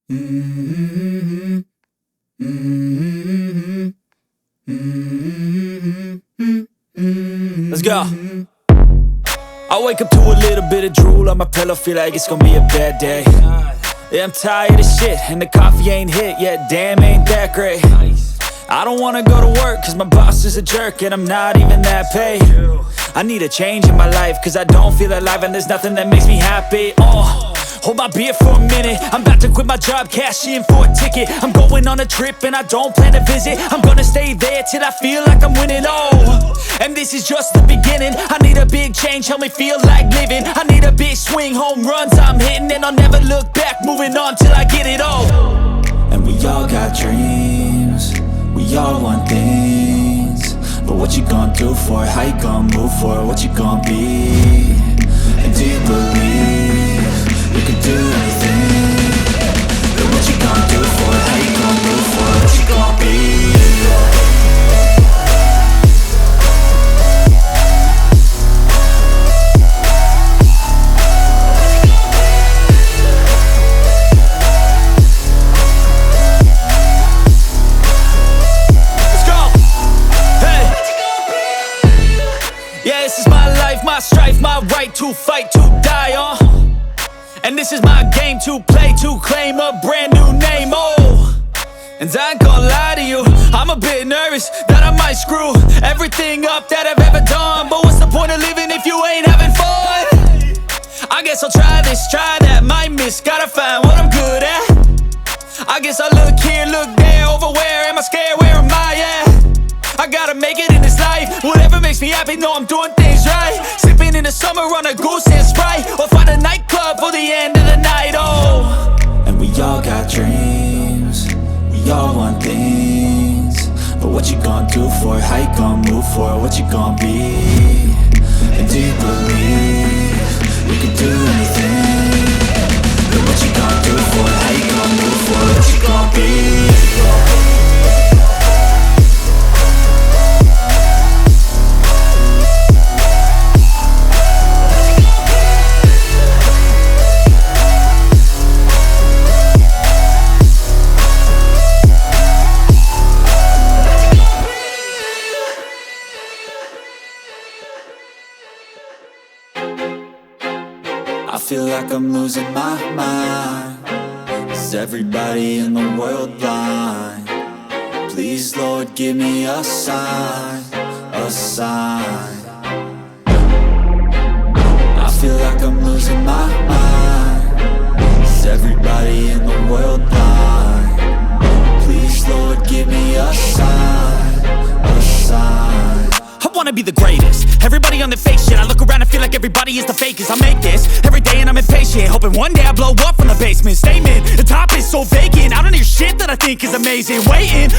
Let's go. I wake up to a little bit of drool on my pillow, feel like it's gonna be a bad day. Yeah, I'm tired of shit, and the coffee ain't hit yet, damn, ain't that great. I don't wanna go to work, cause my boss is a jerk, and I'm not even that paid. I need a change in my life, cause I don't feel alive, and there's nothing that makes me happy. Hold my beer for a minute, I'm about to quit my job, cash in for a ticket. I'm going on a trip and I don't plan to visit. I'm gonna stay there till I feel like I'm winning, and this is just the beginning. I need a big change, help me feel like living. I need a big swing, home runs I'm hitting, and I'll never look back, moving on till I get it all. And we all got dreams, we all want things, but what you gonna do for it? How you gonna move for it? What you gonna be? And do you believe you can do anything? But what you gonna do for it? How you gonna move for it? What you gonna be? Yeah, this is my life, my strife, my right to fight, to die on. And this is my game to play, to claim a brand new name, And I ain't gonna lie to you, I'm a bit nervous that I might screw everything up that I've ever done. But what's the point of living if you ain't having fun? I guess I'll try this, try that, might miss, gotta find what I'm good at. I guess I look here, look there, over where am I scared, where am I at? I gotta make it in this life, whatever makes me happy, know I'm doing things right. Sipping in the summer on a goose and Sprite, or find a nightclub for the end of the night, And we all got dreams, we all want things, but what you gonna do for it? How you gonna move for it? What you gonna be? And do you believe you can do anything? But what you gonna do for it? How you gonna move for it? What you gonna be? I feel like I'm losing my mind. Is everybody in the world blind? Please, Lord, give me a sign, a sign. I feel like I'm losing my mind. Is everybody in the world blind? Please, Lord, give me a sign, a sign. I wanna be the greatest, everybody on their fake shit. I look around and feel like everybody is the fakest. I make this every day and I'm impatient, hoping one day I blow up from the basement. Statement, the top is so vacant, I don't hear shit that I think is amazing. Waiting